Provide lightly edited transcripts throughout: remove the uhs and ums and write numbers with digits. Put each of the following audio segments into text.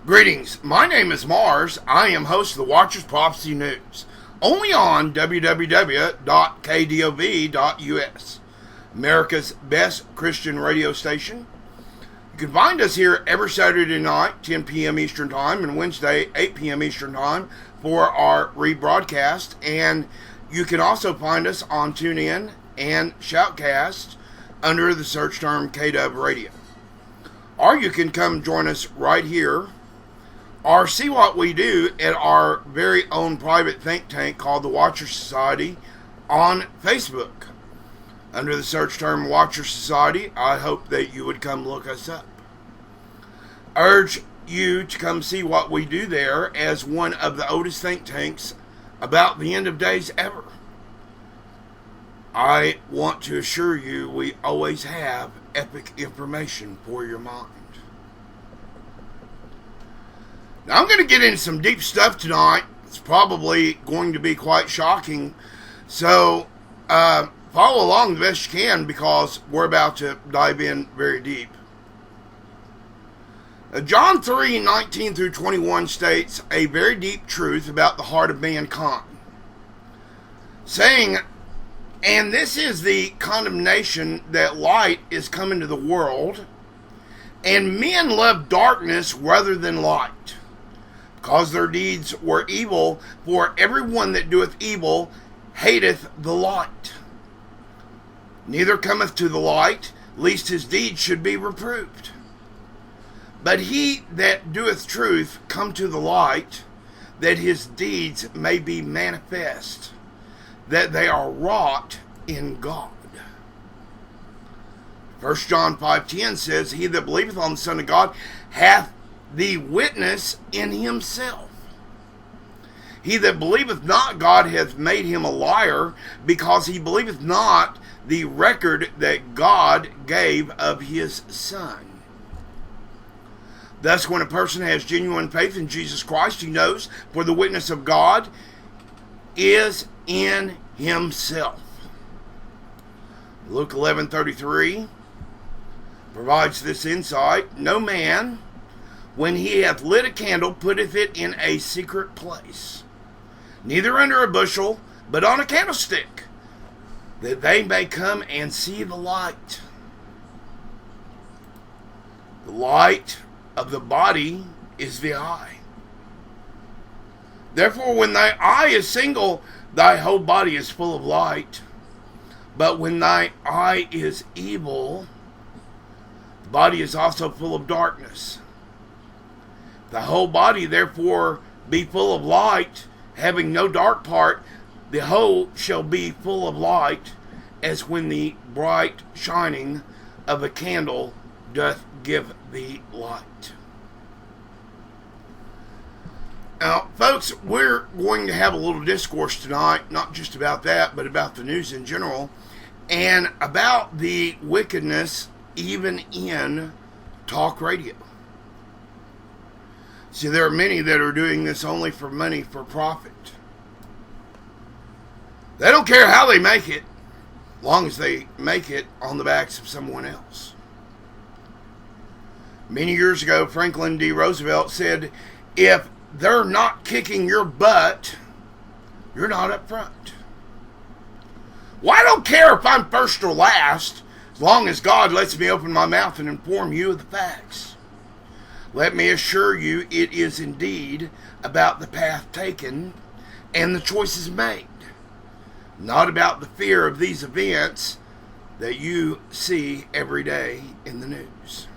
Greetings, my name is Mars. I am host of the Watcher's Prophecy News, only on www.kdov.us, America's best Christian radio station. You can find us here every Saturday night, 10 p.m. Eastern Time, and Wednesday, 8 p.m. Eastern Time for our rebroadcast. And you can also find us on TuneIn and Shoutcast under the search term KDub Radio. Or you can come join us right here or see what we do at our very own private think tank called the Watcher Society on Facebook. Under the search term Watcher Society, I hope that you would come look us up. Urge you to come see what we do there as one of the oldest think tanks about the end of days ever. I want to assure you we always have epic information for your mind. Now I'm going to get into some deep stuff tonight. It's probably going to be quite shocking. So follow along the best you can because we're about to dive in very deep. John 3:19 through 21 states a very deep truth about the heart of mankind, saying, "And this is the condemnation that light is come into the world, and men love darkness rather than light, because their deeds were evil, for everyone that doeth evil hateth the light. Neither cometh to the light, lest his deeds should be reproved. But he that doeth truth come to the light, that his deeds may be manifest, that they are wrought in God." 1 John 5:10 says, "He that believeth on the Son of God hath the witness in himself. He that believeth not God hath made him a liar, because he believeth not the record that God gave of his Son." Thus, when a person has genuine faith in Jesus Christ, he knows for the witness of God is in himself. Luke 11:33 provides this insight. "No man, when he hath lit a candle, putteth it in a secret place, neither under a bushel, but on a candlestick, that they may come and see the light." The light of the body is the eye. "Therefore, when thy eye is single, thy whole body is full of light. But when thy eye is evil, the body is also full of darkness. The whole body therefore be full of light, having no dark part, the whole shall be full of light, as when the bright shining of a candle doth give thee light." Now, folks, we're going to have a little discourse tonight, not just about that, but about the news in general, and about the wickedness even in talk radio. See, there are many that are doing this only for money, for profit. They don't care how they make it, as long as they make it on the backs of someone else. Many years ago, Franklin D. Roosevelt said, "If they're not kicking your butt, you're not up front." Well, I don't care if I'm first or last, as long as God lets me open my mouth and inform you of the facts. Let me assure you, it is indeed about the path taken and the choices made, not about the fear of these events that you see every day in the news.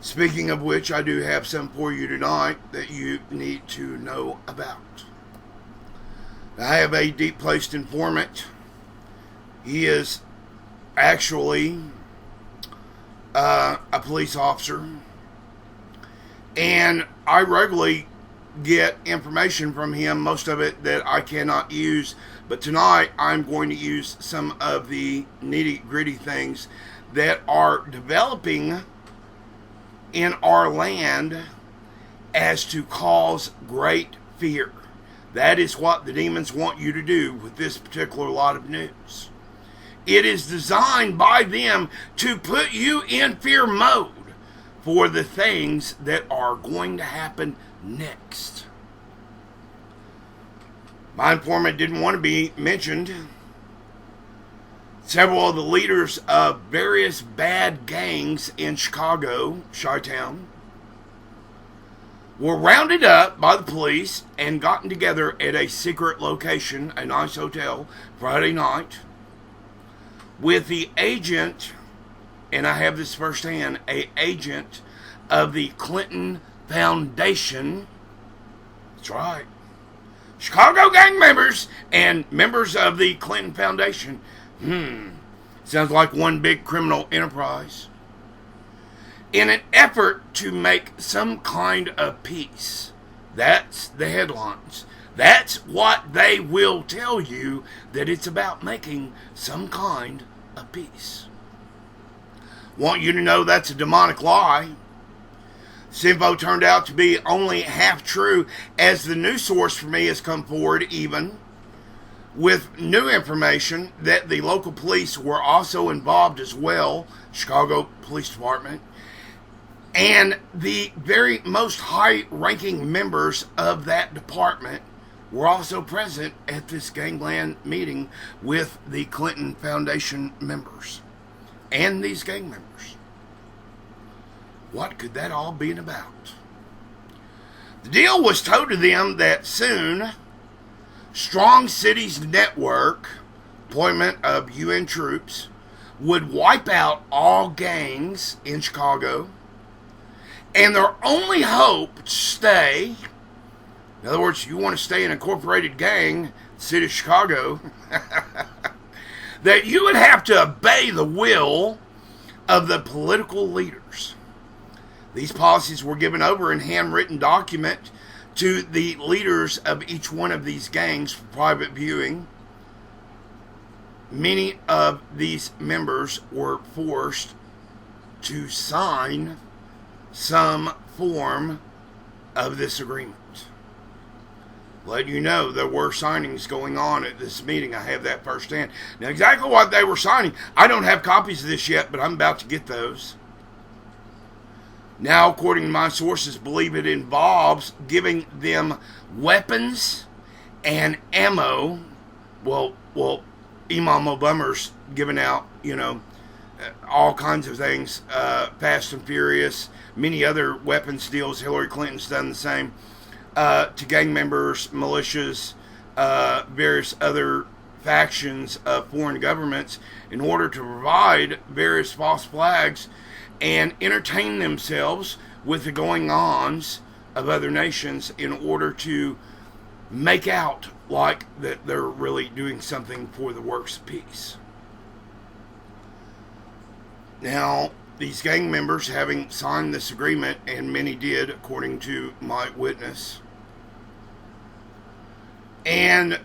Speaking of which, I do have some for you tonight that you need to know about. I have a deep-placed informant. He is actually a police officer, and I regularly get information from him, most of it that I cannot use, but tonight I'm going to use some of the nitty-gritty things that are developing in our land as to cause great fear. That is what the demons want you to do with this particular lot of news. It is designed by them to put you in fear mode for the things that are going to happen next. My informant didn't want to be mentioned. Several of the leaders of various bad gangs in Chicago, Chi-Town, were rounded up by the police and gotten together at a secret location, a nice hotel, Friday night, with the agent, and I have this firsthand, an agent of the Clinton Foundation. That's right. Chicago gang members and members of the Clinton Foundation. Sounds like one big criminal enterprise. In an effort to make some kind of peace. That's the headlines. That's what they will tell you, that it's about making some kind of peace. Want you to know that's a demonic lie. This info turned out to be only half true, as the news source for me has come forward even with new information that the local police were also involved as well, Chicago Police Department, and the very most high-ranking members of that department were also present at this gangland meeting with the Clinton Foundation members and these gang members. What could that all be about? The deal was told to them that soon Strong Cities Network, deployment of UN troops, would wipe out all gangs in Chicago, and their only hope to stay, in other words, you want to stay in an incorporated gang, city of Chicago, that you would have to obey the will of the political leaders. These policies were given over in handwritten document to the leaders of each one of these gangs for private viewing. Many of these members were forced to sign some form of this agreement. Let you know there were signings going on at this meeting. I have that firsthand. Now, exactly what they were signing, I don't have copies of this yet, but I'm about to get those. Now, according to my sources, believe it involves giving them weapons and ammo. Well, Imam Obama's giving out, all kinds of things, Fast and Furious, many other weapons deals. Hillary Clinton's done the same, to gang members, militias, various other factions of foreign governments, in order to provide various false flags and entertain themselves with the going-ons of other nations in order to make out like that they're really doing something for the works of peace. Now, these gang members, having signed this agreement, and many did, according to my witness, and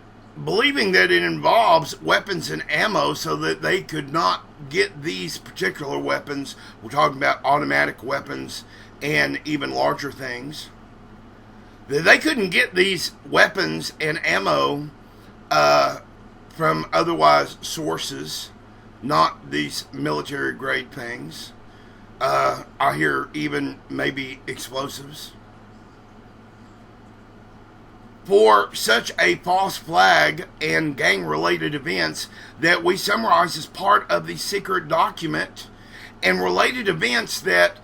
believing that it involves weapons and ammo so that they could not get these particular weapons, we're talking about automatic weapons and even larger things, that they couldn't get these weapons and ammo from otherwise sources, not these military grade things. I hear even maybe explosives. For such a false flag and gang-related events that we summarize as part of the secret document, and related events that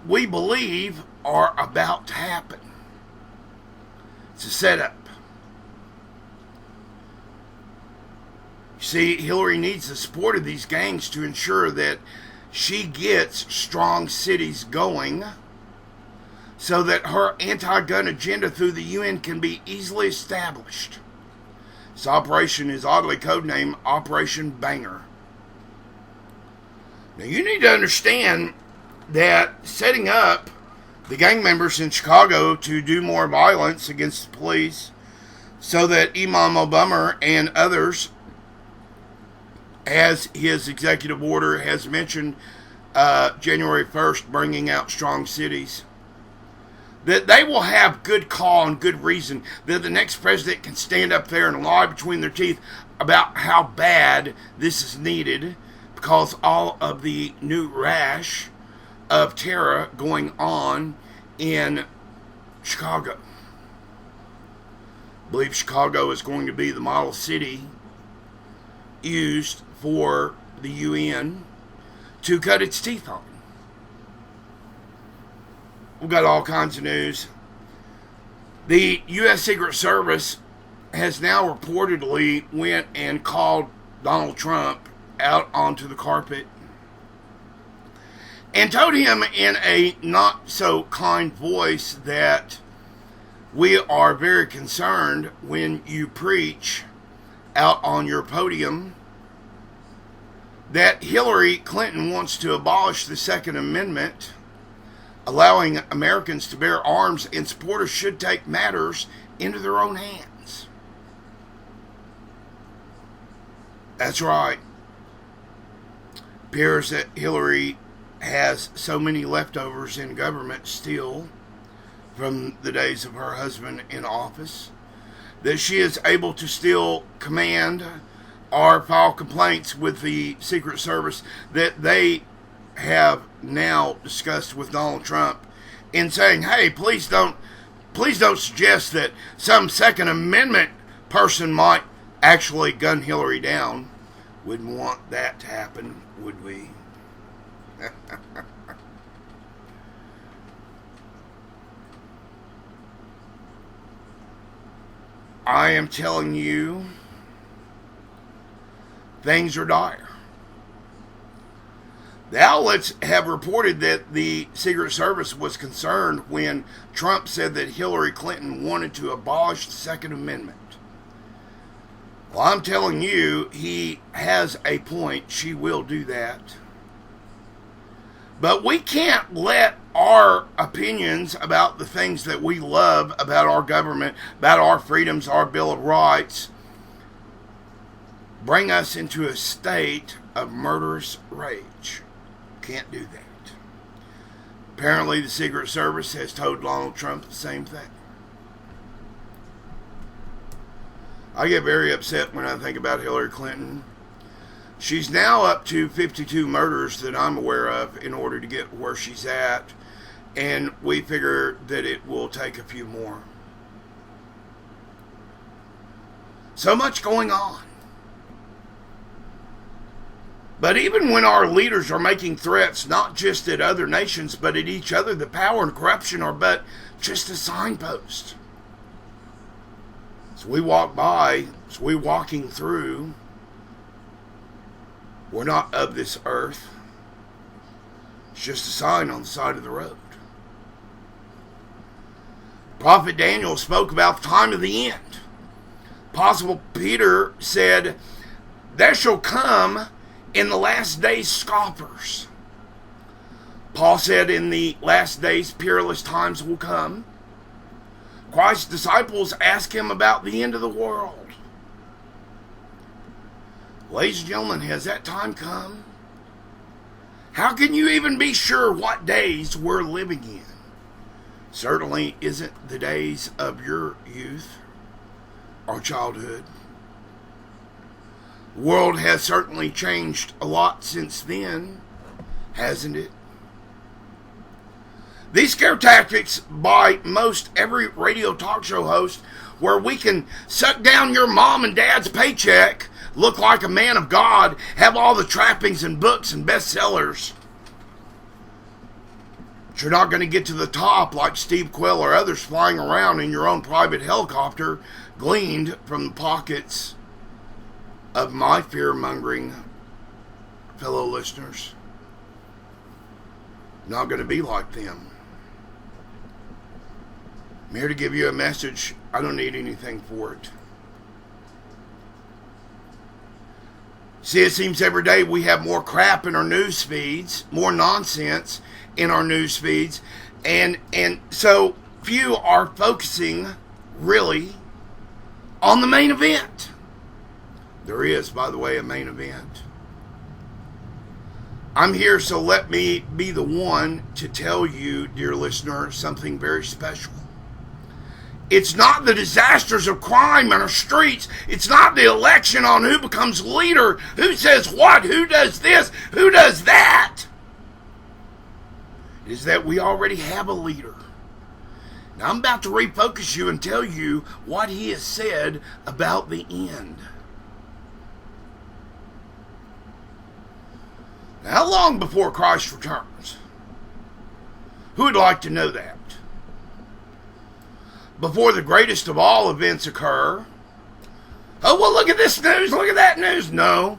we believe are about to happen. It's a setup. You see, Hillary needs the support of these gangs to ensure that she gets strong cities going, so that her anti-gun agenda through the UN can be easily established. This operation is oddly codenamed Operation Banger. Now, you need to understand that setting up the gang members in Chicago to do more violence against the police, so that Imam Obama and others, as his executive order has mentioned, January 1st, bringing out strong cities, that they will have good call and good reason, that the next president can stand up there and lie between their teeth about how bad this is needed, because all of the new rash of terror going on in Chicago. I believe Chicago is going to be the model city used for the UN to cut its teeth on. We've got all kinds of news. The U.S. Secret Service has now reportedly went and called Donald Trump out onto the carpet and told him in a not so kind voice that we are very concerned when you preach out on your podium that Hillary Clinton wants to abolish the Second Amendment, allowing Americans to bear arms, and supporters should take matters into their own hands. That's right. Appears that Hillary has so many leftovers in government still from the days of her husband in office that she is able to still command or file complaints with the Secret Service that they have now discussed with Donald Trump in saying, hey, please don't suggest that some Second Amendment person might actually gun Hillary down. Wouldn't want that to happen, would we? I am telling you, things are dire. The outlets have reported that the Secret Service was concerned when Trump said that Hillary Clinton wanted to abolish the Second Amendment. Well, I'm telling you, he has a point. She will do that. But we can't let our opinions about the things that we love about our government, about our freedoms, our Bill of Rights, bring us into a state of murderous rage. Can't do that. Apparently, the Secret Service has told Donald Trump the same thing. I get very upset when I think about Hillary Clinton. She's now up to 52 murders that I'm aware of in order to get where she's at, and we figure that it will take a few more. So much going on. But even when our leaders are making threats, not just at other nations, but at each other, the power and corruption are but just a signpost. As we walk by, as we're walking through, we're not of this earth. It's just a sign on the side of the road. Prophet Daniel spoke about the time of the end. Apostle Peter said, there shall come in the last days scoffers. Paul said in the last days peerless times will come. Christ's disciples asked him about the end of the world. Ladies and gentlemen, has that time come? How can you even be sure what days we're living in? Certainly isn't the days of your youth or childhood. The world has certainly changed a lot since then, hasn't it? These scare tactics by most every radio talk show host, where we can suck down your mom and dad's paycheck, look like a man of God, have all the trappings and books and bestsellers. But you're not going to get to the top like Steve Quayle or others flying around in your own private helicopter, gleaned from the pockets of my fear-mongering fellow listeners. Not going to be like them. I'm here to give you a message. I don't need anything for it. See, it seems every day we have more crap in our news feeds, more nonsense in our news feeds, and so few are focusing really on the main event. There is, by the way, a main event. I'm here, so let me be the one to tell you, dear listener, something very special. It's not the disasters of crime in our streets. It's not the election on who becomes leader, who says what, who does this, who does that. is that we already have a leader. Now I'm about to refocus you and tell you what he has said about the end. Now, how long before Christ returns? Who would like to know that? Before the greatest of all events occur? Oh, well, look at this news, look at that news. No.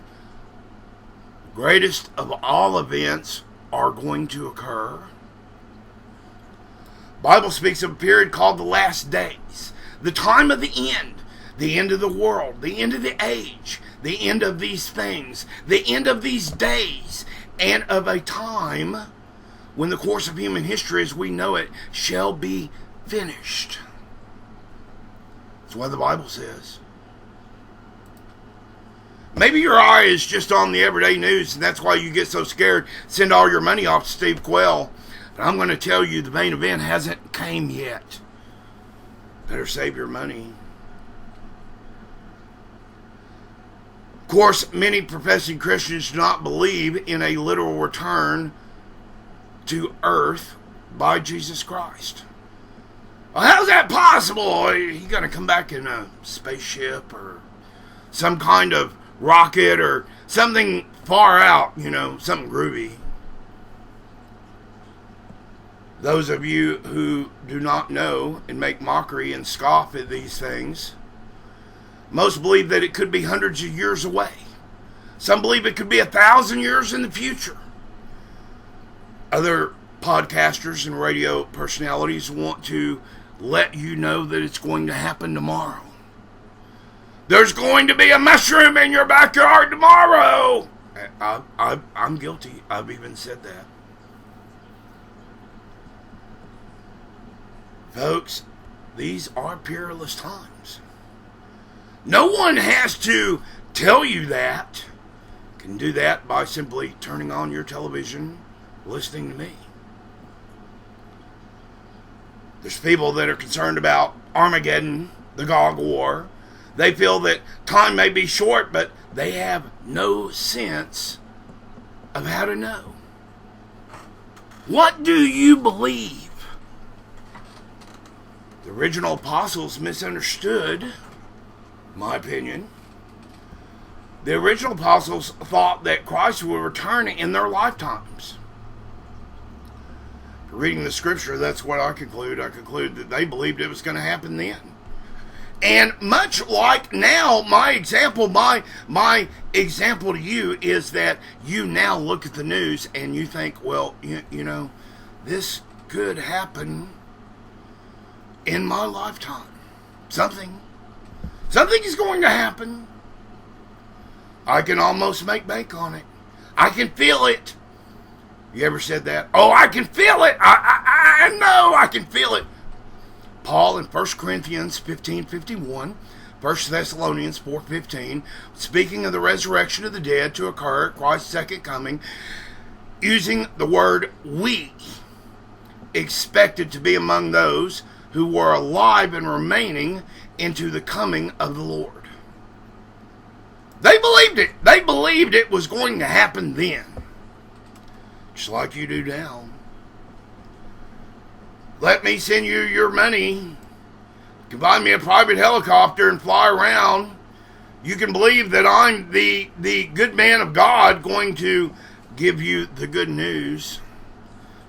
Greatest of all events are going to occur. The Bible speaks of a period called the last days, the time of the end of the world, the end of the age, the end of these things, the end of these days, and of a time when the course of human history as we know it shall be finished. That's what the Bible says. Maybe your eye is just on the everyday news, and that's why you get so scared. Send all your money off to Steve Quayle. But I'm going to tell you the main event hasn't came yet. Better save your money. Of course, many professing Christians do not believe in a literal return to earth by Jesus Christ. Well, how's that possible? Are you going to come back in a spaceship or some kind of rocket or something far out, something groovy? Those of you who do not know and make mockery and scoff at these things, most believe that it could be hundreds of years away. Some believe it could be 1,000 years in the future. Other podcasters and radio personalities want to let you know that it's going to happen tomorrow. There's going to be a mushroom in your backyard tomorrow. I'm guilty. I've even said that. Folks, these are peerless times. No one has to tell you that. You can do that by simply turning on your television, listening to me. There's people that are concerned about Armageddon, the Gog War. They feel that time may be short, but they have no sense of how to know. What do you believe? The original apostles misunderstood, in my opinion. The original apostles thought that Christ would return in their lifetimes. Reading the scripture, that's what I conclude. I conclude that they believed it was going to happen then. And much like now, my example to you is that you now look at the news and you think, well, this could happen in my lifetime. Something is going to happen. I can almost make bank on it. I can feel it. You ever said that? Oh, I can feel it. I know I can feel it. Paul in 1 Corinthians 15:51, 1 Thessalonians 4:15, speaking of the resurrection of the dead to occur at Christ's second coming, using the word we, expected to be among those who were alive and remaining into the coming of the Lord. They believed it. They believed it was going to happen then. Just like you do now. Let me send you your money. You can buy me a private helicopter and fly around. You can believe that I'm the good man of God going to give you the good news.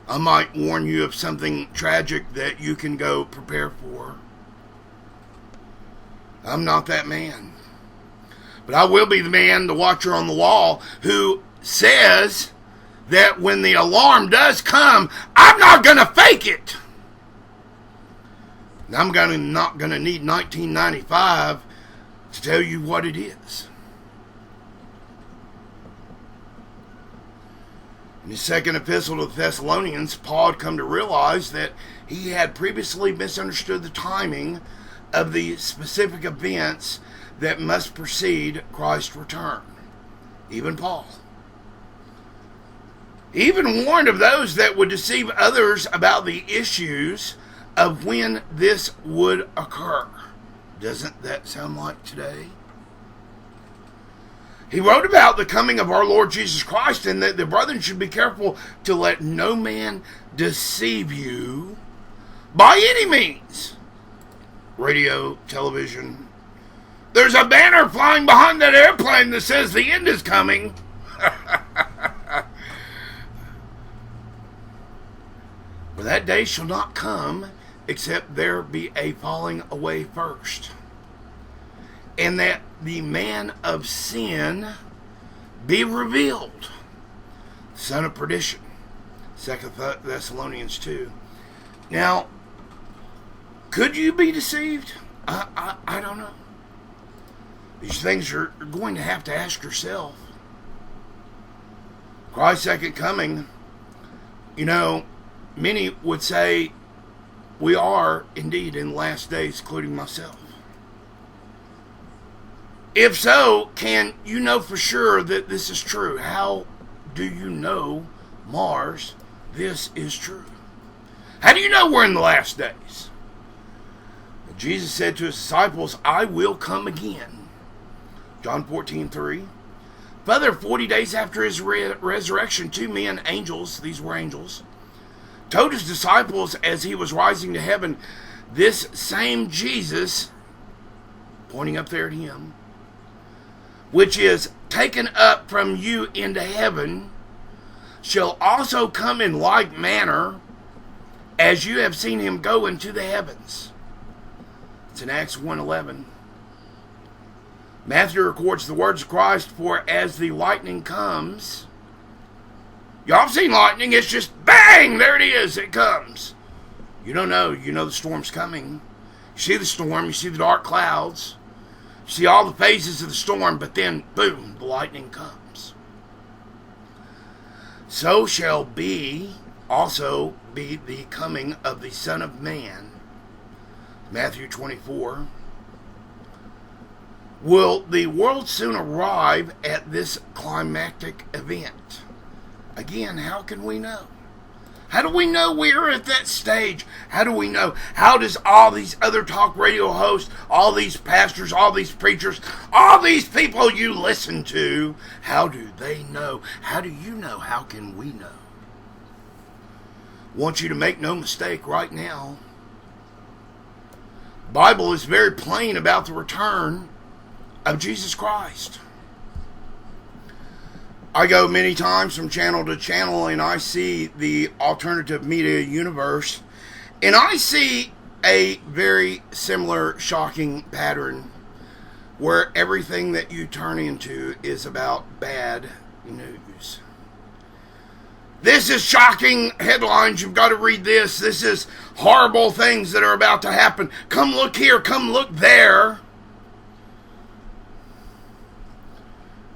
I might warn you of something tragic that you can go prepare for. I'm not that man. But I will be the man, the watcher on the wall, who says that when the alarm does come, I'm not going to fake it. I'm not going to need 1995 to tell you what it is. In his second epistle to the Thessalonians, Paul had come to realize that he had previously misunderstood the timing of the specific events that must precede Christ's return. Even Paul. He even warned of those that would deceive others about the issues of when this would occur. Doesn't that sound like today? He wrote about the coming of our Lord Jesus Christ, and that the brethren should be careful to let no man deceive you by any means. Radio, television. There's a banner flying behind that airplane that says the end is coming. For that day shall not come, except there be a falling away first, and that the man of sin be revealed, son of perdition. 2 Thessalonians 2. Now, could you be deceived? I don't know. These things you're going to have to ask yourself. Christ's second coming, many would say we are indeed in the last days, including myself. If so, can you know for sure that this is true? How do you know, Mars, this is true? How do you know we're in the last days? Jesus said to his disciples, I will come again. John 14:3. Further, 40 days after his resurrection, two men, angels, these were angels, told his disciples as he was rising to heaven, this same Jesus, pointing up there at him, which is taken up from you into heaven, shall also come in like manner as you have seen him go into the heavens. It's in Acts 1:11. Matthew records the words of Christ, for as the lightning comes, y'all have seen lightning, it's just bang, there it is, it comes. You don't know, you know the storm's coming. You see the storm, you see the dark clouds, you see all the phases of the storm, but then, boom, the lightning comes. So shall also be the coming of the Son of Man. Matthew 24. Will the world soon arrive at this climactic event? Again, how can we know? How do we know we are at that stage? How do we know? How does all these other talk radio hosts, all these pastors, all these preachers, all these people you listen to, how do they know? How do you know? How can we know? I want you to make no mistake right now. The Bible is very plain about the return of Jesus Christ. I go many times from channel to channel and I see the alternative media universe, and I see a very similar shocking pattern where everything that you turn into is about bad news. This is shocking headlines. You've got to read this. This is horrible things that are about to happen. Come look here. Come look there.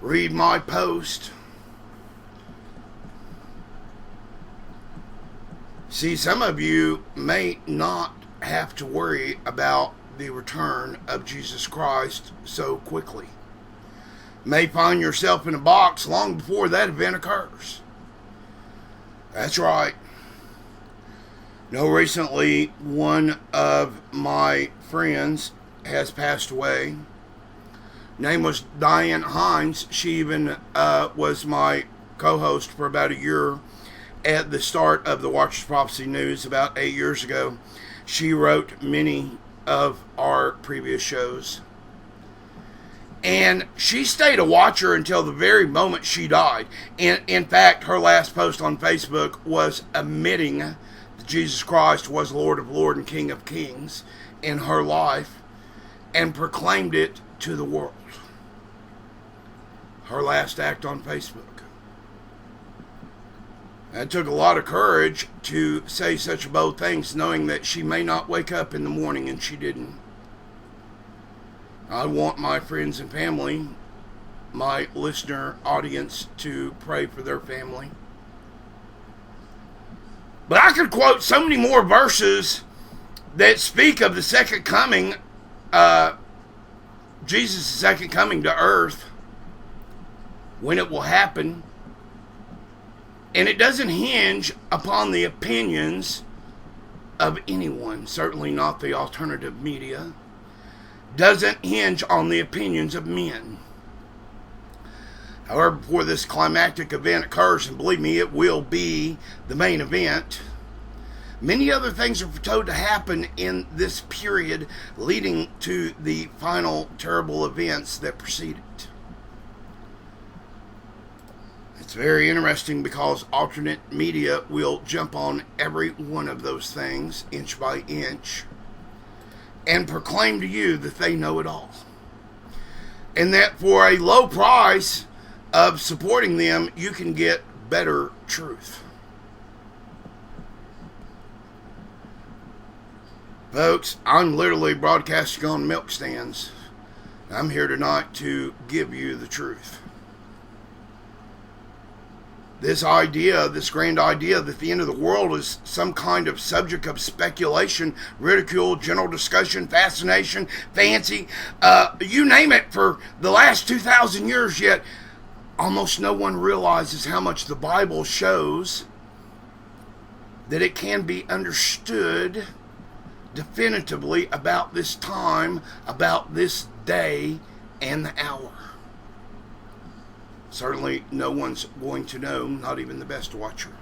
Read my post. See, some of you may not have to worry about the return of Jesus Christ so quickly. May find yourself in a box long before that event occurs. That's right. Recently, one of my friends has passed away. Name was Diane Hines. She even was my co-host for about a year at the start of the Watcher's Prophecy News about 8 years ago. She wrote many of our previous shows. And she stayed a watcher until the very moment she died. In fact, her last post on Facebook was admitting that Jesus Christ was Lord of Lords and King of Kings in her life and proclaimed it to the world. Her last act on Facebook. It took a lot of courage to say such bold things, knowing that she may not wake up in the morning, and she didn't. I want my friends and family, my listener audience, to pray for their family. But I could quote so many more verses that speak of the second coming, Jesus' second coming to earth, when it will happen. And it doesn't hinge upon the opinions of anyone, certainly not the alternative media. Doesn't hinge on the opinions of men. However, before this climactic event occurs, and believe me, it will be the main event, many other things are foretold to happen in this period leading to the final terrible events that precede it. It's very interesting because alternate media will jump on every one of those things inch by inch and proclaim to you that they know it all. And that for a low price of supporting them, you can get better truth. Folks, I'm literally broadcasting on milk stands. I'm here tonight to give you the truth. This idea, this grand idea that the end of the world is some kind of subject of speculation, ridicule, general discussion, fascination, fancy, you name it, for the last 2,000 years, yet almost no one realizes how much the Bible shows that it can be understood definitively about this time, about this day and the hour. Certainly no one's going to know, not even the best watcher.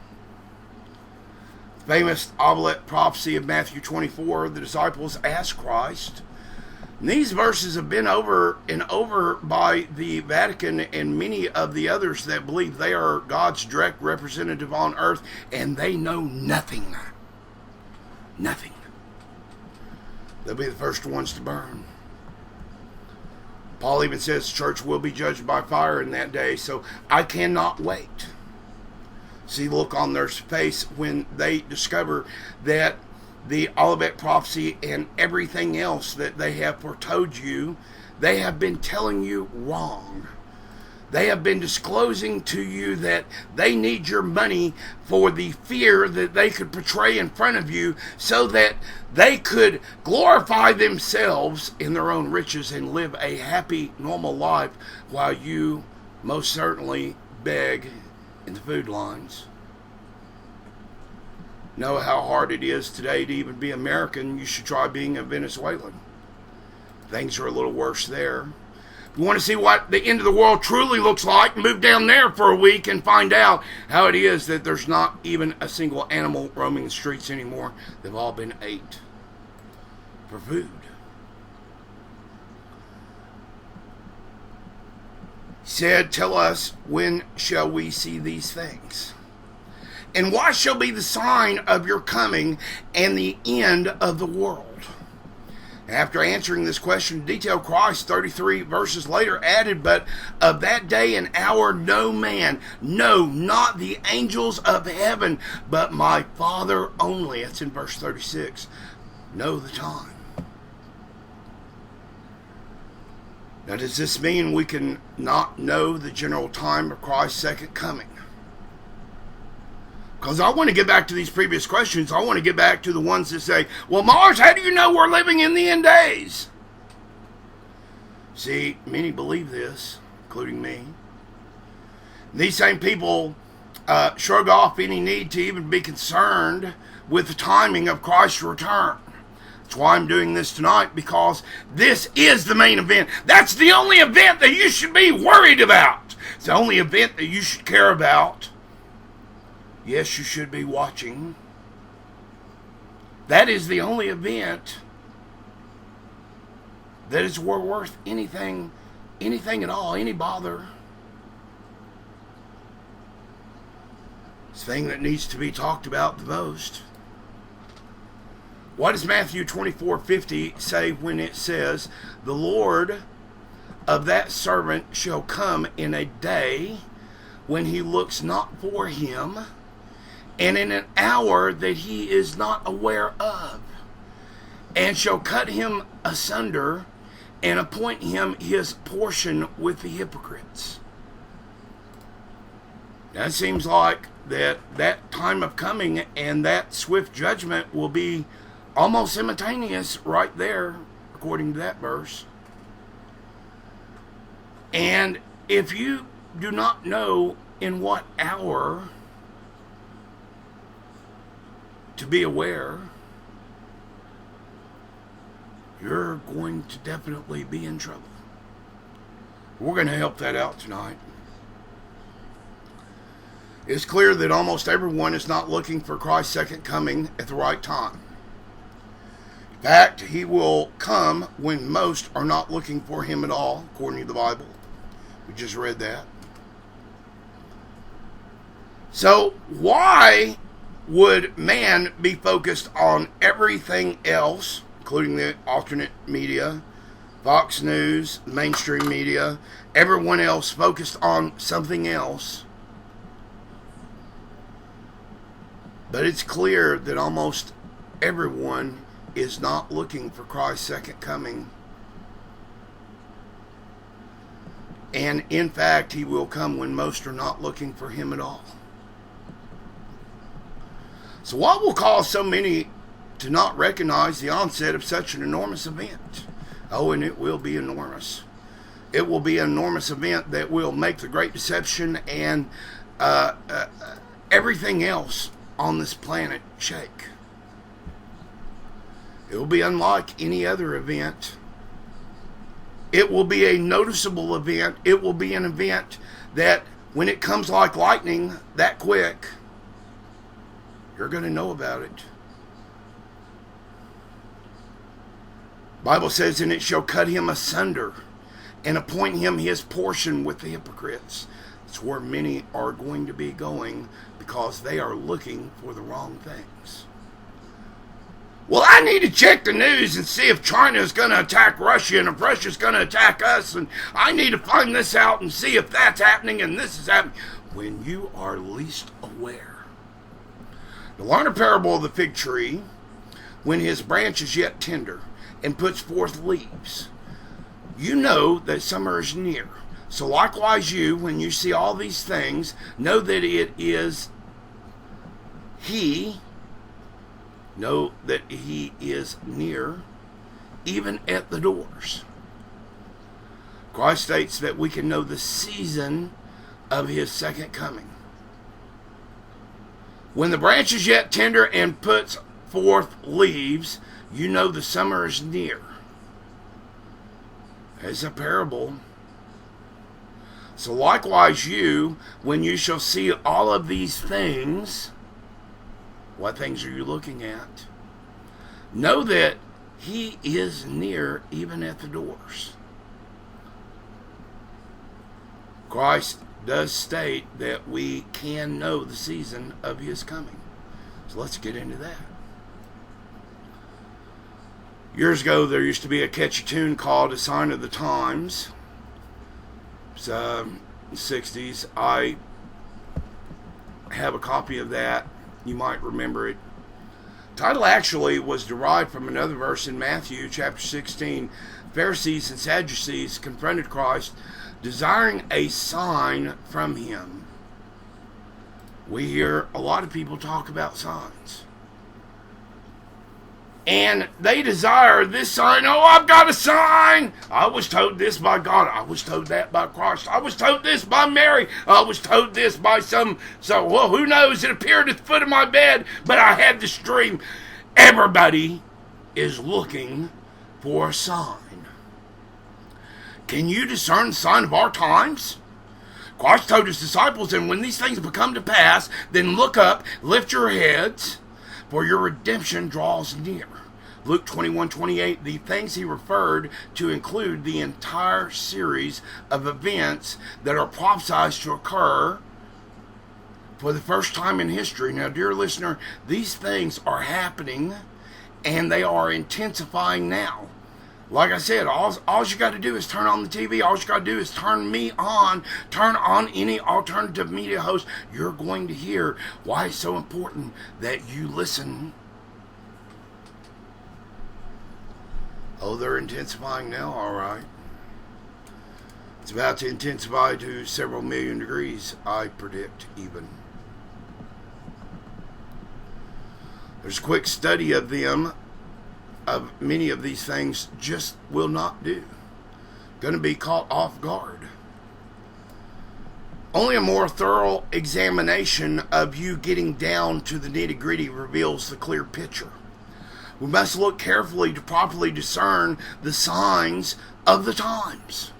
Famous obsolete prophecy of Matthew 24, the disciples asked Christ. And these verses have been over and over by the Vatican and many of the others that believe they are God's direct representative on earth, and they know nothing. Nothing. They'll be the first ones to burn. Paul even says the church will be judged by fire in that day, so I cannot wait. See the look on their face when they discover that the Olivet prophecy and everything else that they have foretold you, they have been telling you wrong. They have been disclosing to you that they need your money for the fear that they could portray in front of you so that they could glorify themselves in their own riches and live a happy, normal life while you most certainly beg in the food lines. Know how hard it is today to even be American. You should try being a Venezuelan. Things are a little worse there. If you want to see what the end of the world truly looks like, move down there for a week and find out how it is that there's not even a single animal roaming the streets anymore. They've all been ate for food. He said, tell us, when shall we see these things? And what shall be the sign of your coming and the end of the world? After answering this question in detail, Christ, 33 verses later, added, but of that day and hour no man, no, not the angels of heaven, but my Father only. That's in verse 36. Know the time. Now, does this mean we can not know the general time of Christ's second coming? Because I want to get back to these previous questions. I want to get back to the ones that say, well, Mars, how do you know we're living in the end days? See, many believe this, including me. These same people shrug off any need to even be concerned with the timing of Christ's return. That's why I'm doing this tonight, because this is the main event. That's the only event that you should be worried about. It's the only event that you should care about. Yes, you should be watching. That is the only event that is worth anything at all, any bother. It's the thing that needs to be talked about the most. What does Matthew 24:50 say when it says, the Lord of that servant shall come in a day when he looks not for him, and in an hour that he is not aware of, and shall cut him asunder, and appoint him his portion with the hypocrites. Now, it seems like that time of coming and that swift judgment will be almost simultaneous right there, according to that verse. And if you do not know in what hour to be aware, you're going to definitely be in trouble. We're going to help that out tonight. It's clear that almost everyone is not looking for Christ's second coming at the right time. In fact, he will come when most are not looking for him at all, according to the Bible. We just read that. So why would man be focused on everything else, including the alternate media, Fox News, mainstream media, everyone else focused on something else? But it's clear that almost everyone is not looking for Christ's second coming. And in fact, he will come when most are not looking for him at all. So what will cause so many to not recognize the onset of such an enormous event? Oh, and it will be enormous. It will be an enormous event that will make the Great Deception and everything else on this planet shake. It will be unlike any other event. It will be a noticeable event. It will be an event that when it comes like lightning that quick, you're going to know about it. The Bible says, and it shall cut him asunder and appoint him his portion with the hypocrites. It's where many are going to be going because they are looking for the wrong things. Well, I need to check the news and see if China is going to attack Russia and if Russia is going to attack us. And I need to find this out and see if that's happening and this is happening. When you are least aware. Now, learn a parable of the fig tree when his branch is yet tender and puts forth leaves. You know that summer is near. So likewise you, when you see all these things, know that it is he. Know that he is near, even at the doors. Christ states that we can know the season of his second coming. When the branch is yet tender and puts forth leaves, you know the summer is near. It's a parable. So likewise you, when you shall see all of these things, what things are you looking at? Know that he is near, even at the doors. Christ does state that we can know the season of his coming. So let's get into that. Years ago, there used to be a catchy tune called A Sign of the Times. It's the 60s. I have a copy of that. You might remember it. The title actually was derived from another verse in Matthew chapter 16. Pharisees and Sadducees confronted Christ, desiring a sign from him. We hear a lot of people talk about signs. And they desire this sign. Oh, I've got a sign. I was told this by God. I was told that by Christ. I was told this by Mary. I was told this by so well, who knows? It appeared at the foot of my bed, but I had this dream. Everybody is looking for a sign. Can you discern the sign of our times? Christ told his disciples, and when these things become to pass, then look up, lift your heads, for your redemption draws near. Luke 21:28, the things he referred to include the entire series of events that are prophesied to occur for the first time in history. Now, dear listener, these things are happening and they are intensifying now. Like I said, all you got to do is turn on the TV. All you got to do is turn me on. Turn on any alternative media host. You're going to hear why it's so important that you listen. Oh, they're intensifying now? All right. It's about to intensify to several million degrees, I predict, even. There's a quick study of them. Of many of these things just will not do. Going to be caught off guard. Only a more thorough examination of you getting down to the nitty-gritty reveals the clear picture. We must look carefully to properly discern the signs of the times.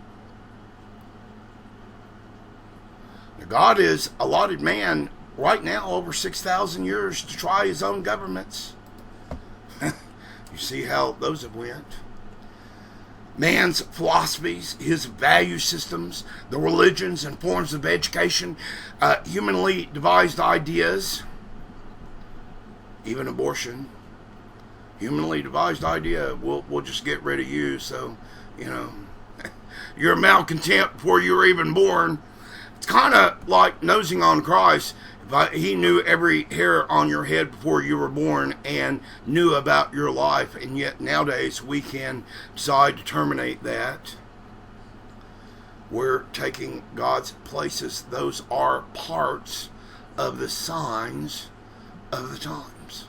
Now, God has allotted man right now over 6,000 years to try his own governments. You see how those have went. Man's philosophies, his value systems, the religions and forms of education, humanly devised ideas, even abortion, humanly devised idea, we'll just get rid of you, so, you're a malcontent before you were even born. It's kind of like nosing on Christ. He knew every hair on your head before you were born and knew about your life, and yet nowadays we can decide to terminate that. We're taking God's places. Those are parts of the signs of the times.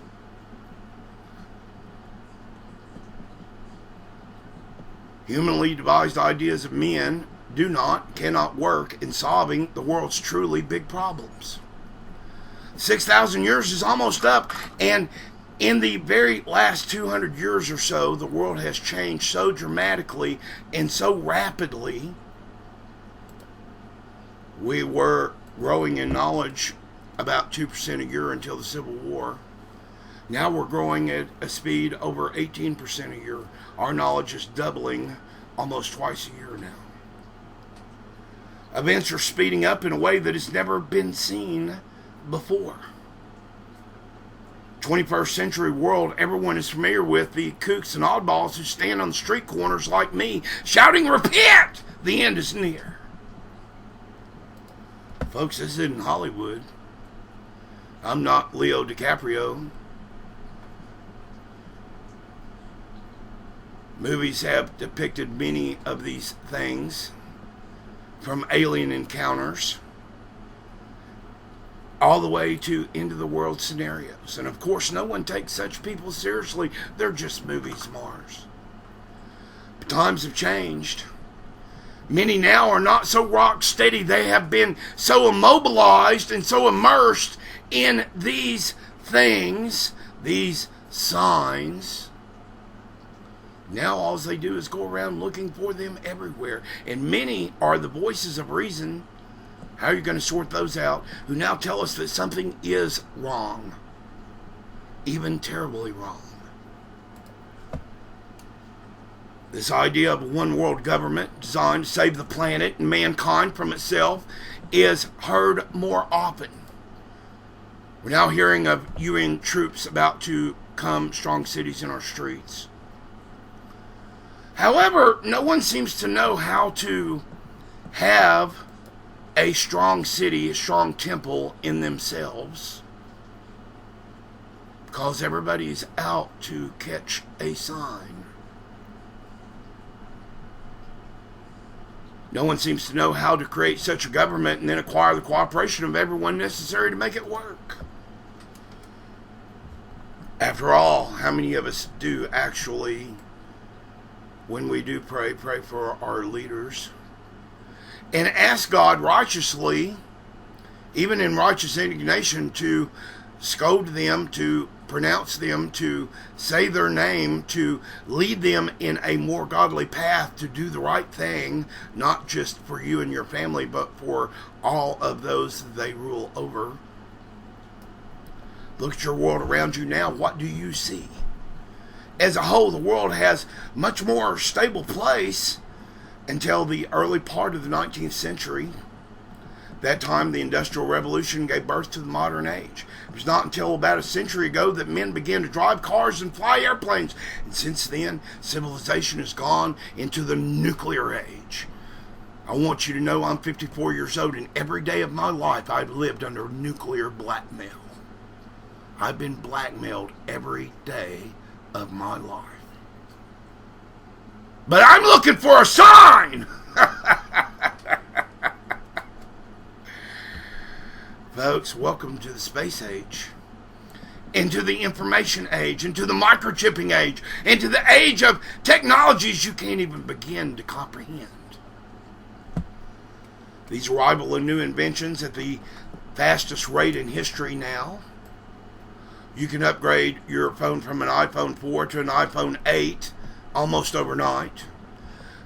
Humanly devised ideas of men cannot work in solving the world's truly big problems. 6,000 years is almost up, and in the very last 200 years or so, the world has changed so dramatically and so rapidly. We were growing in knowledge about 2% a year until the Civil War. Now we're growing at a speed over 18% a year. Our knowledge is doubling almost twice a year now. Events are speeding up in a way that has never been seen before. 21st century world, everyone is familiar with the kooks and oddballs who stand on the street corners like me, shouting, "Repent! The end is near." Folks, this isn't Hollywood. I'm not Leo DiCaprio. Movies have depicted many of these things, from alien encounters all the way to end of the world scenarios. And of course, no one takes such people seriously. They're just movies, Mars. But times have changed. Many now are not so rock steady. They have been so immobilized and so immersed in these things, these signs. Now all they do is go around looking for them everywhere. And many are the voices of reason. How are you going to sort those out? Who now tell us that something is wrong. Even terribly wrong. This idea of a one world government designed to save the planet and mankind from itself is heard more often. We're now hearing of UN troops about to come strong cities in our streets. However, no one seems to know how to have a strong city, a strong temple in themselves, because everybody's out to catch a sign. No one seems to know how to create such a government and then acquire the cooperation of everyone necessary to make it work. After all, how many of us do actually, when we do pray for our leaders and ask God righteously, even in righteous indignation, to scold them, to pronounce them, to say their name, to lead them in a more godly path, to do the right thing, not just for you and your family, but for all of those that they rule over. Look at your world around you now. What do you see? As a whole, the world has much more stable place until the early part of the 19th century. That time, the Industrial Revolution gave birth to the modern age. It was not until about a century ago that men began to drive cars and fly airplanes. And since then, civilization has gone into the nuclear age. I want you to know I'm 54 years old, and every day of my life I've lived under nuclear blackmail. I've been blackmailed every day of my life. But I'm looking for a sign! Folks, welcome to the space age, into the information age, into the microchipping age, into the age of technologies you can't even begin to comprehend. These rival and new inventions at the fastest rate in history now. You can upgrade your phone from an iPhone 4 to an iPhone 8 almost overnight.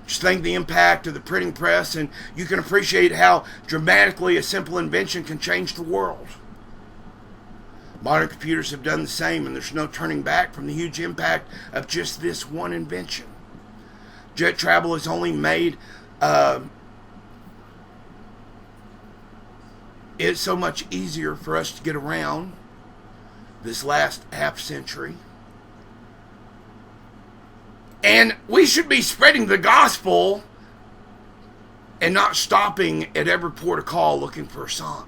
Just think the impact of the printing press, and you can appreciate how dramatically a simple invention can change the world. Modern computers have done the same, and there's no turning back from the huge impact of just this one invention. Jet travel has only made it so much easier for us to get around this last half century. And we should be spreading the gospel and not stopping at every port of call looking for a sign.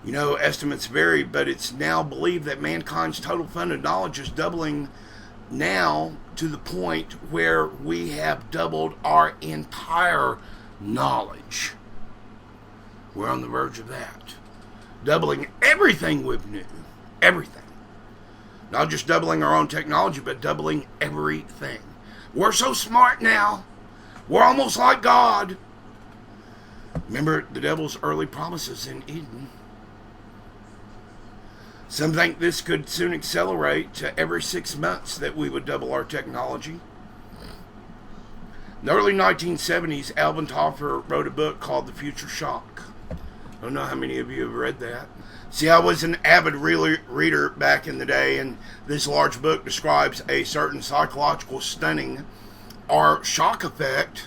You know, estimates vary, but it's now believed that mankind's total funded knowledge is doubling now to the point where we have doubled our entire knowledge. We're on the verge of that. Doubling everything we've knew. Everything. Not just doubling our own technology, but doubling everything. We're so smart now. We're almost like God. Remember the devil's early promises in Eden. Some think this could soon accelerate to every 6 months that we would double our technology. In the early 1970s, Alvin Toffler wrote a book called The Future Shock. I don't know how many of you have read that. See, I was an avid reader back in the day, and this large book describes a certain psychological stunning or shock effect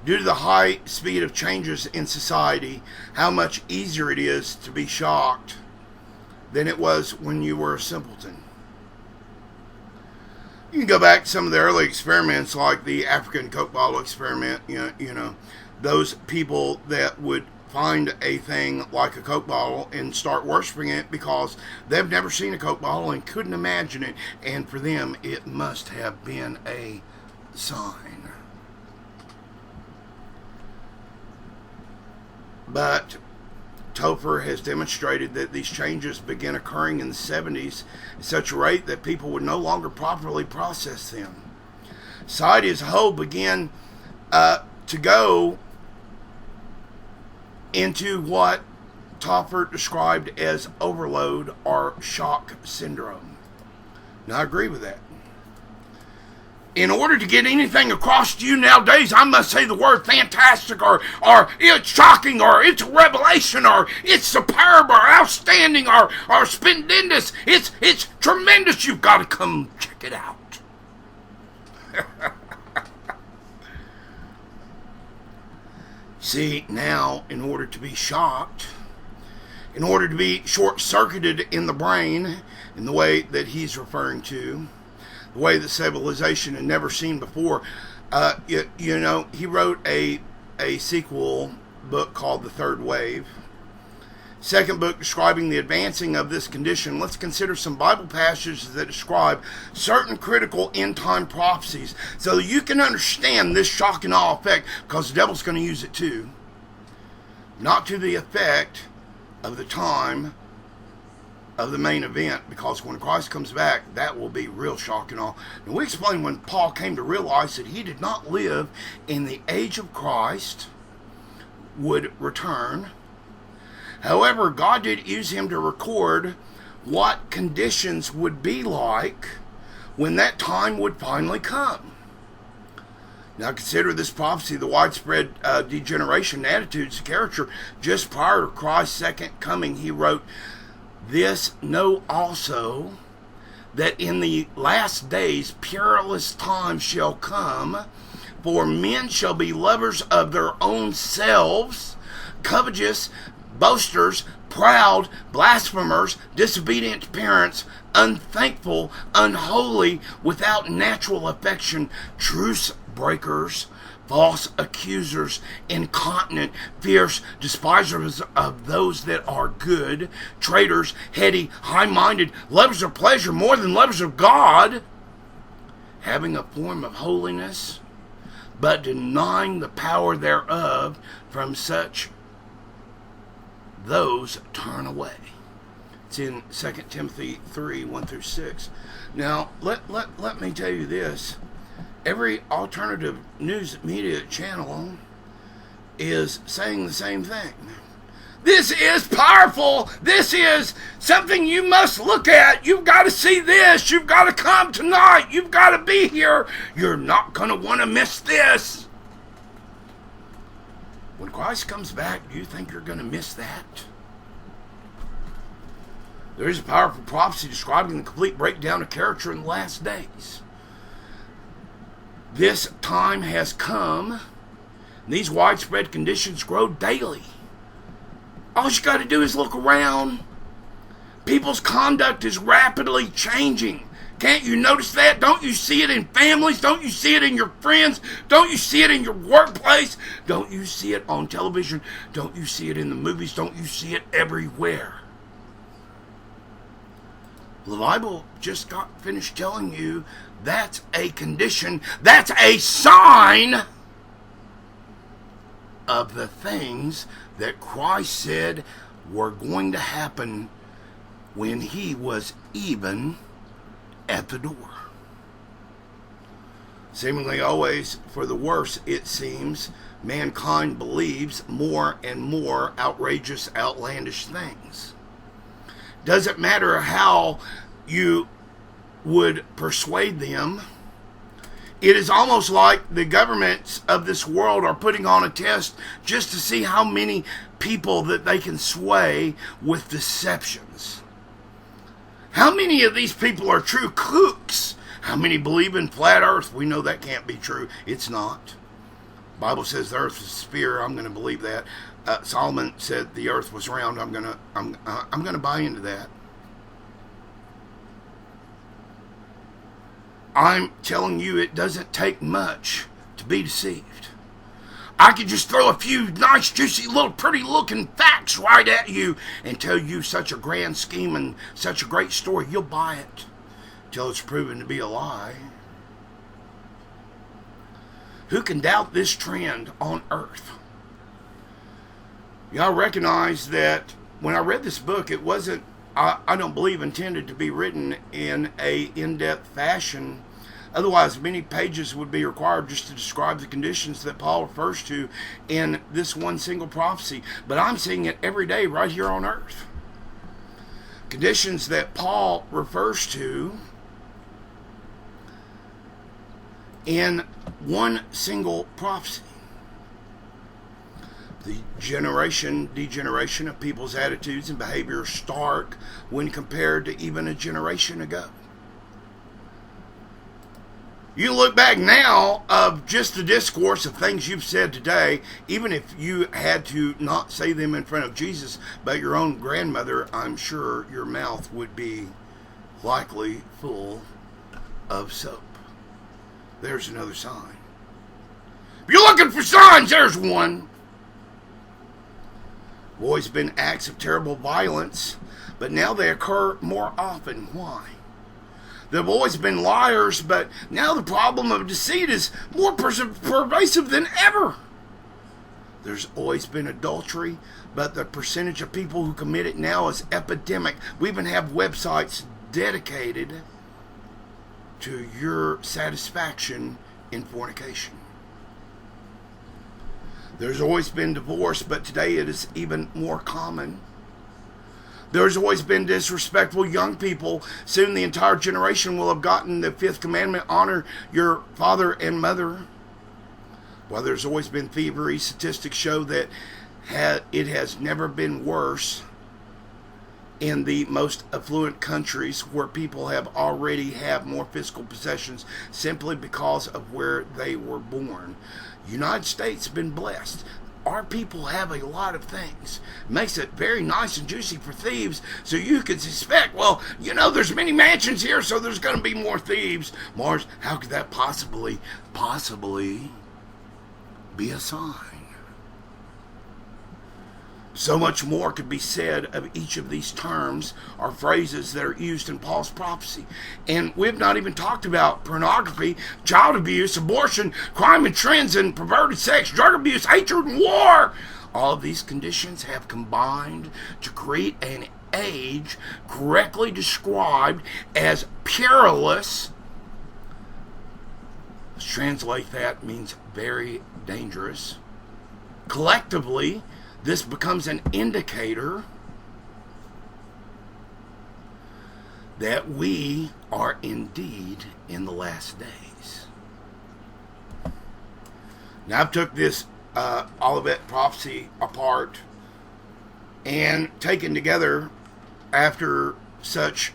due to the high speed of changes in society, how much easier it is to be shocked than it was when you were a simpleton. You can go back to some of the early experiments like the African Coke bottle experiment. You know, those people that would find a thing like a Coke bottle and start worshiping it because they've never seen a Coke bottle and couldn't imagine it, and for them it must have been a sign. But Topher has demonstrated that these changes began occurring in the 70s at such a rate that people would no longer properly process them. Society as a whole began to go into what Topher described as overload or shock syndrome. Now, I agree with that. In order to get anything across to you nowadays, I must say the word fantastic, or it's shocking, or it's a revelation, or it's superb, or outstanding, or splendendous. It's tremendous. You've got to come check it out. See, now, in order to be shocked, in order to be short-circuited in the brain, in the way that he's referring to, the way that civilization had never seen before, you know, he wrote a sequel book called The Third Wave. Second book describing the advancing of this condition. Let's consider some Bible passages that describe certain critical end-time prophecies so that you can understand this shock and awe effect, because the devil's going to use it too. Not to the effect of the time of the main event, because when Christ comes back, that will be real shock and awe. And we explain when Paul came to realize that he did not live in the age of Christ would return. However, God did use him to record what conditions would be like when that time would finally come. Now consider this prophecy, the widespread degeneration attitudes of character just prior to Christ's second coming. He wrote, "This know also, that in the last days perilous times shall come, for men shall be lovers of their own selves, covetous, boasters, proud, blasphemers, disobedient to parents, unthankful, unholy, without natural affection, truce breakers, false accusers, incontinent, fierce, despisers of those that are good, traitors, heady, high-minded, lovers of pleasure more than lovers of God, having a form of holiness, but denying the power thereof. From such those turn away." It's in 2 Timothy 3, 1-6. Now, let me tell you this. Every alternative news media channel is saying the same thing. This is powerful. This is something you must look at. You've got to see this. You've got to come tonight. You've got to be here. You're not going to want to miss this. When Christ comes back, do you think you're going to miss that? There is a powerful prophecy describing the complete breakdown of character in the last days. This time has come. These widespread conditions grow daily. All you got to do is look around. People's conduct is rapidly changing. Can't you notice that? Don't you see it in families? Don't you see it in your friends? Don't you see it in your workplace? Don't you see it on television? Don't you see it in the movies? Don't you see it everywhere? The Bible just got finished telling you that's a condition, that's a sign of the things that Christ said were going to happen when he was even at the door. Seemingly always for the worse, it seems, mankind believes more and more outrageous, outlandish things. Doesn't matter how you would persuade them. It is almost like the governments of this world are putting on a test just to see how many people that they can sway with deceptions. How many of these people are true kooks? How many believe in flat earth? We know that can't be true. It's not. The Bible says the earth is a sphere. I'm going to believe that. Solomon said the earth was round. I'm going to buy into that. I'm telling you, it doesn't take much to be deceived. I could just throw a few nice, juicy, little pretty-looking facts right at you and tell you such a grand scheme and such a great story. You'll buy it till it's proven to be a lie. Who can doubt this trend on earth? Y'all recognize that when I read this book, it wasn't, I don't believe, intended to be written in a in-depth fashion. Otherwise, many pages would be required just to describe the conditions that Paul refers to in this one single prophecy. But I'm seeing it every day right here on earth. Conditions that Paul refers to in one single prophecy. The degeneration of people's attitudes and behavior is stark when compared to even a generation ago. You look back now of just the discourse of things you've said today, even if you had to not say them in front of Jesus, but your own grandmother, I'm sure your mouth would be likely full of soap. There's another sign. If you're looking for signs, there's one. Always been acts of terrible violence, but now they occur more often. Why? There have always been liars, but now the problem of deceit is more pervasive than ever. There's always been adultery, but the percentage of people who commit it now is epidemic. We even have websites dedicated to your satisfaction in fornication. There's always been divorce, but today it is even more common. There's always been disrespectful young people. Soon the entire generation will have gotten the fifth commandment, honor your father and mother. While there's always been thievery, statistics show that it has never been worse in the most affluent countries where people already have more physical possessions simply because of where they were born. United States has been blessed. Our people have a lot of things. Makes it very nice and juicy for thieves, so you could suspect, well, there's many mansions here, so there's going to be more thieves. Mars, how could that possibly be a sign? So much more could be said of each of these terms or phrases that are used in Paul's prophecy. And we've not even talked about pornography, child abuse, abortion, crime and trends, and perverted sex, drug abuse, hatred, and war. All of these conditions have combined to create an age correctly described as perilous. Let's translate that, means very dangerous. Collectively, this becomes an indicator that we are indeed in the last days. Now, I've took this Olivet prophecy apart and taken together after such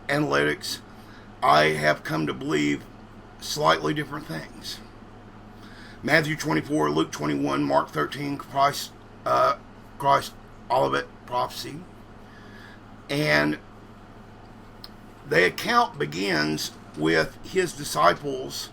analytics, I have come to believe slightly different things. Matthew 24, Luke 21, Mark 13, Christ Olivet prophecy. And the account begins with his disciples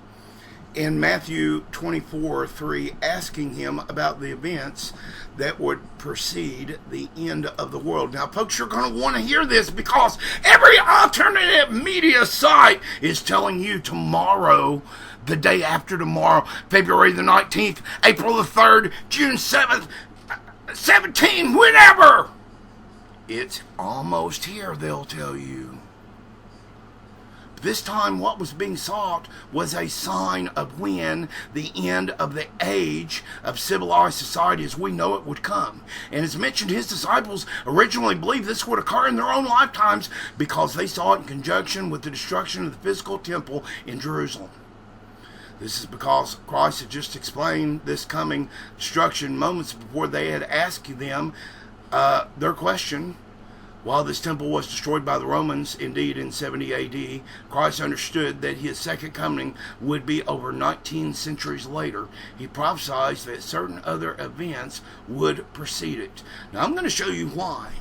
in Matthew 24:3 asking him about the events that would precede the end of the world. Now, folks, you're going to want to hear this because every alternative media site is telling you tomorrow, the day after tomorrow, February the 19th, April the 3rd, June 7th, 17, whenever. It's almost here, they'll tell you. This time what was being sought was a sign of when the end of the age of civilized society as we know it would come. And as mentioned, his disciples originally believed this would occur in their own lifetimes because they saw it in conjunction with the destruction of the physical temple in Jerusalem. This is because Christ had just explained this coming destruction moments before they had asked them their question. While this temple was destroyed by the Romans, indeed in 70 AD, Christ understood that his second coming would be over 19 centuries later. He prophesied that certain other events would precede it. Now I'm going to show you why.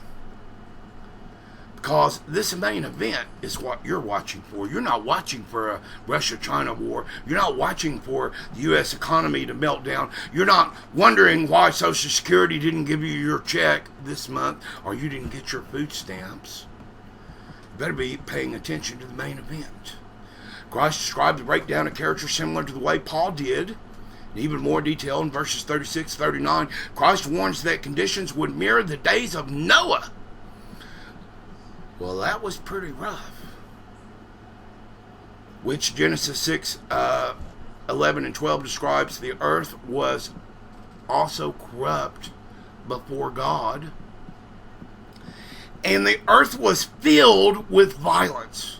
Because this main event is what you're watching for. You're not watching for a Russia-China war. You're not watching for the U.S. economy to melt down. You're not wondering why Social Security didn't give you your check this month or you didn't get your food stamps. You better be paying attention to the main event. Christ described the breakdown of character similar to the way Paul did. In even more detail in verses 36-39, Christ warns that conditions would mirror the days of Noah. Well, that was pretty rough. Which Genesis 6, 11 and 12 describes the earth was also corrupt before God. And the earth was filled with violence.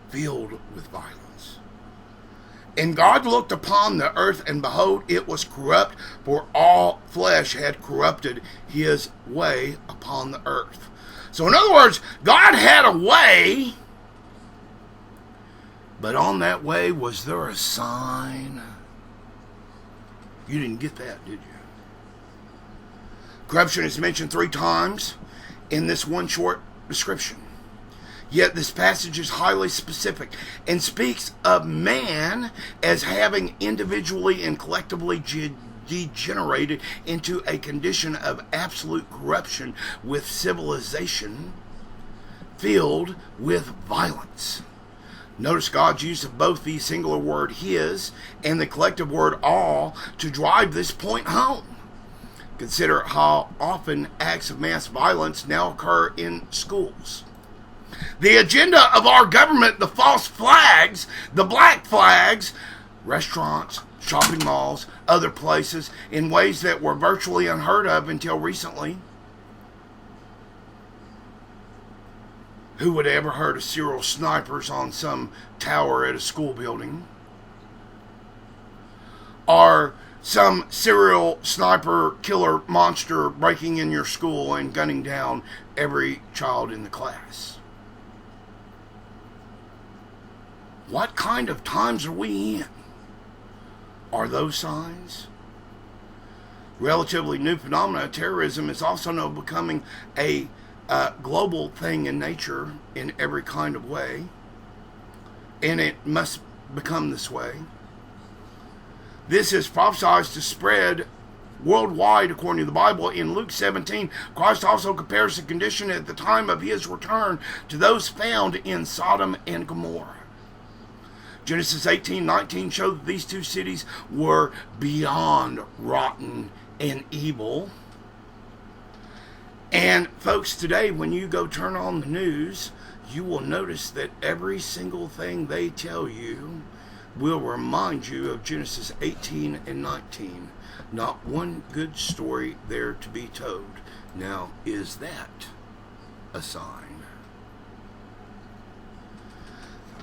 Filled with violence. And God looked upon the earth, and behold, it was corrupt, for all flesh had corrupted his way upon the earth. So in other words, God had a way, but on that way, was there a sign? You didn't get that, did you? Corruption is mentioned 3 times in this one short description. Yet this passage is highly specific and speaks of man as having individually and collectively degenerated into a condition of absolute corruption with civilization filled with violence. Notice God's use of both the singular word his and the collective word all to drive this point home. Consider how often acts of mass violence now occur in schools. The agenda of our government, the false flags, the black flags, restaurants, shopping malls, other places, in ways that were virtually unheard of until recently. Who would have ever heard of serial snipers on some tower at a school building? Or some serial sniper killer monster breaking in your school and gunning down every child in the class? What kind of times are we in? Are those signs? Relatively new phenomena, terrorism is also now becoming a global thing in nature in every kind of way. And it must become this way. This is prophesied to spread worldwide according to the Bible. In Luke 17, Christ also compares the condition at the time of his return to those found in Sodom and Gomorrah. Genesis 18:19 showed that these 2 cities were beyond rotten and evil. And folks, today when you go turn on the news, you will notice that every single thing they tell you will remind you of Genesis 18 and 19. Not one good story there to be told. Now, is that a sign?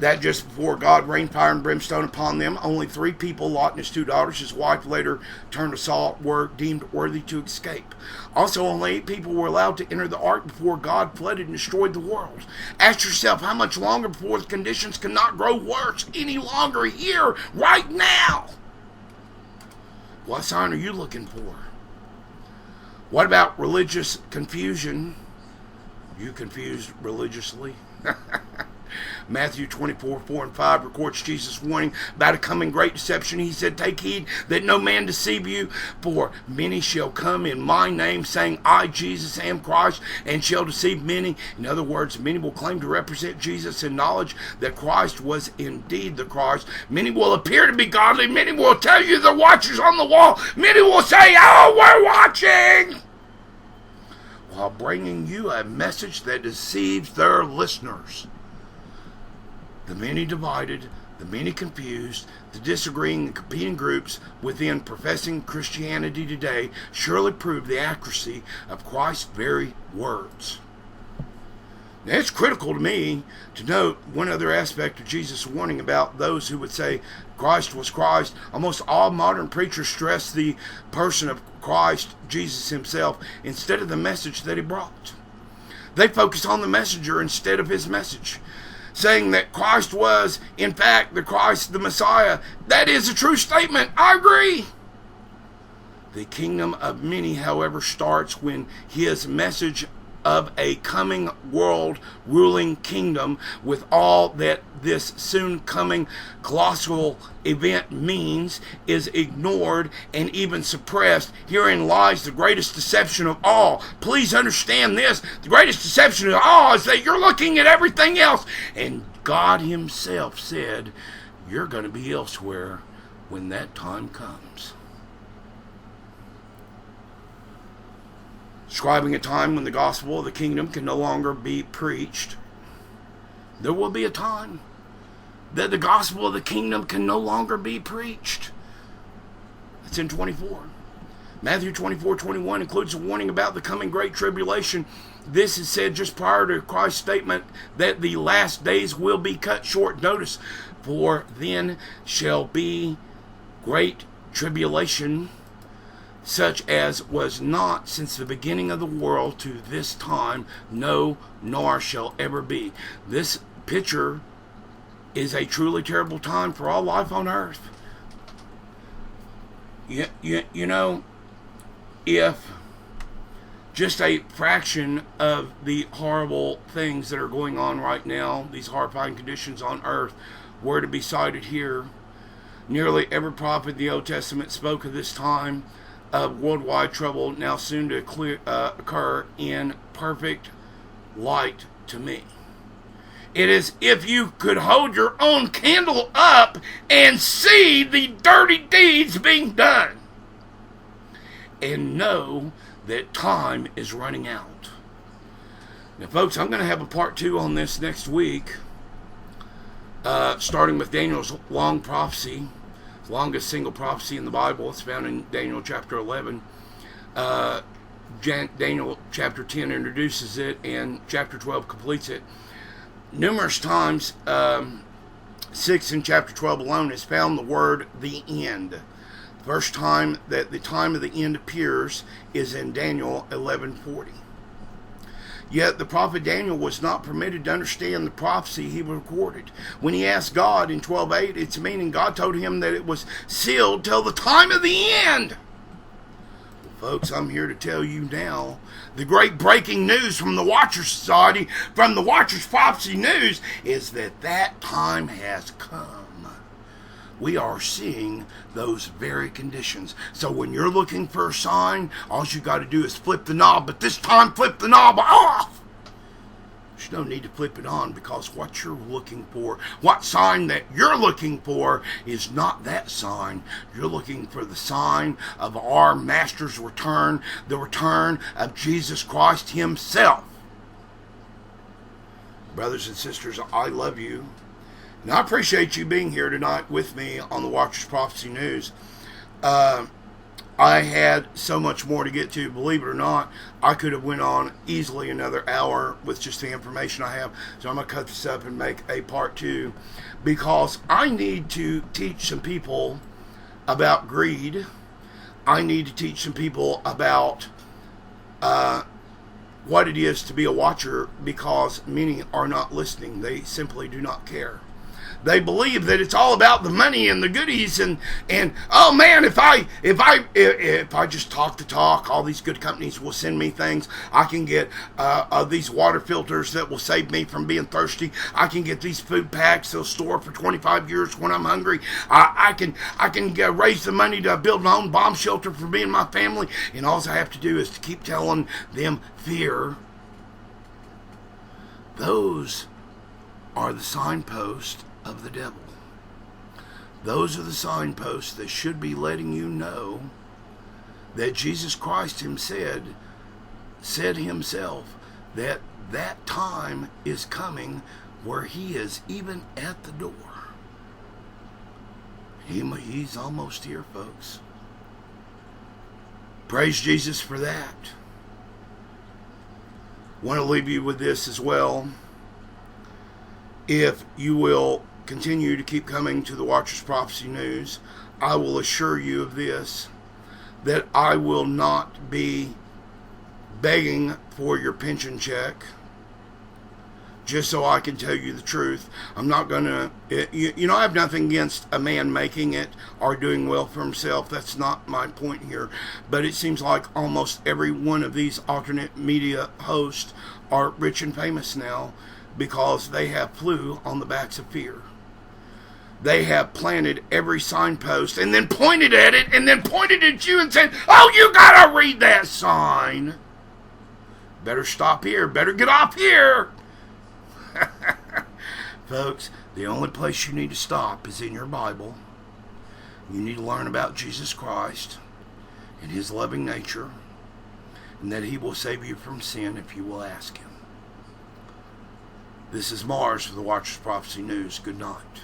that just before God rained fire and brimstone upon them, only 3 people, Lot and his 2 daughters, his wife later turned to salt, were deemed worthy to escape. Also, only 8 people were allowed to enter the ark before God flooded and destroyed the world. Ask yourself, how much longer before the conditions cannot grow worse any longer here, right now? What sign are you looking for? What about religious confusion? You confused religiously? Matthew 24:4-5 records Jesus' warning about a coming great deception. He said, "Take heed that no man deceive you, for many shall come in my name, saying, I, Jesus, am Christ, and shall deceive many." In other words, many will claim to represent Jesus in knowledge that Christ was indeed the Christ. Many will appear to be godly. Many will tell you they're watchers on the wall. Many will say, "Oh, we're watching," while bringing you a message that deceives their listeners. The many divided, the many confused, the disagreeing and competing groups within professing Christianity today surely prove the accuracy of Christ's very words. Now, it's critical to me to note one other aspect of Jesus' warning about those who would say Christ was Christ. Almost all modern preachers stress the person of Christ, Jesus himself, instead of the message that he brought. They focus on the messenger instead of his message, saying that Christ was, in fact, the Christ, the Messiah. That is a true statement. I agree. The kingdom of many, however, starts when his message of a coming world ruling kingdom with all that this soon coming colossal event means is ignored and even suppressed. Herein lies the greatest deception of all. Please understand this. The greatest deception of all is that you're looking at everything else. And God himself said, you're going to be elsewhere when that time comes. Describing a time when the gospel of the kingdom can no longer be preached. There will be a time that the gospel of the kingdom can no longer be preached. It's in 24. Matthew 24:21 includes a warning about the coming great tribulation. This is said just prior to Christ's statement that the last days will be cut short. Notice, for then shall be great tribulation, such as was not since the beginning of the world to this time, no, nor shall ever be. This picture is a truly terrible time for all life on earth. You know, if just a fraction of the horrible things that are going on right now, these horrifying conditions on earth, were to be cited here, nearly every prophet in the Old Testament spoke of this time of worldwide trouble now soon to occur in perfect light to me. It is if you could hold your own candle up and see the dirty deeds being done and know that time is running out. Now, folks, I'm going to have a part 2 on this next week, starting with Daniel's long prophecy. Longest single prophecy in the Bible. It's found in Daniel chapter 11. Daniel chapter 10 introduces it, and chapter 12 completes it. Numerous times, 6 in chapter 12 alone, is found the word the end. The first time that the time of the end appears is in Daniel 11:40. Yet the prophet Daniel was not permitted to understand the prophecy he recorded. When he asked God in 12:8, its meaning, God told him that it was sealed till the time of the end. Well, folks, I'm here to tell you now, the great breaking news from the Watchers Society, from the Watchers Prophecy News, is that that time has come. We are seeing those very conditions. So when you're looking for a sign, all you got to do is flip the knob, but this time flip the knob off. There's no need to flip it on, because what you're looking for, what sign that you're looking for, is not that sign. You're looking for the sign of our Master's return, the return of Jesus Christ himself. Brothers and sisters, I love you. And I appreciate you being here tonight with me on the Watchers Prophecy News. I had so much more to get to. Believe it or not, I could have went on easily another hour with just the information I have. So I'm going to cut this up and make a part 2, because I need to teach some people about greed. I need to teach some people about what it is to be a watcher, because many are not listening. They simply do not care. They believe that it's all about the money and the goodies, and oh man, if I just talk the talk, all these good companies will send me things. I can get these water filters that will save me from being thirsty. I can get these food packs they'll store for 25 years when I'm hungry. I can raise the money to build my own bomb shelter for me and my family, and all I have to do is to keep telling them fear. Those are the signposts of the devil. Those are the signposts that should be letting you know that Jesus Christ said himself that that time is coming where he is even at the door. He's almost here, folks. Praise Jesus for that. Want to leave you with this as well. If you will continue to keep coming to the Watcher's Prophecy News, I will assure you of this, that I will not be begging for your pension check just so I can tell you the truth. I'm not going to, I have nothing against a man making it or doing well for himself. That's not my point here. But it seems like almost every one of these alternate media hosts are rich and famous now, because they have flew on the backs of fear. They have planted every signpost and then pointed at it and then pointed at you and said, oh, you gotta read that sign. Better stop here. Better get off here. Folks, the only place you need to stop is in your Bible. You need to learn about Jesus Christ and his loving nature, and that he will save you from sin if you will ask him. This is Mars for the Watcher's Prophecy News. Good night.